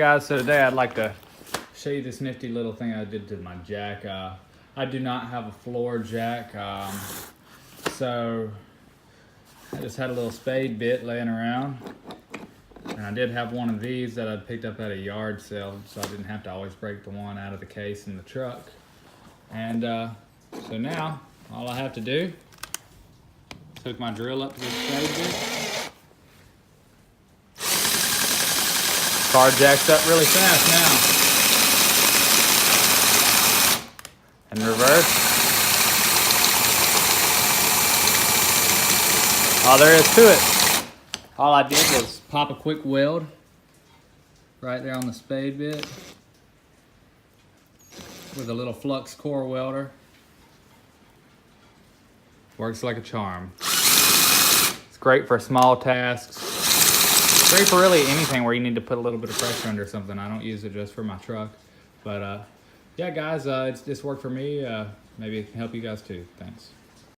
Guys, so today I'd like to show you this nifty little thing I did to my jack. I do not have a floor jack, so I just had a little spade bit laying around, and I did have one of these that I picked up at a yard sale, so I didn't have to always break the one out of the case in the truck. And so now all I have to do is hook my drill up to this spade bit. Car jacks up really fast now. And reverse. All there is to it. All I did was pop a quick weld right there on the spade bit with a little flux core welder. Works like a charm. It's great for small tasks. Great for really anything where you need to put a little bit of pressure under something. I don't use it just for my truck. But yeah, guys, it's worked for me. Maybe it can help you guys too. Thanks.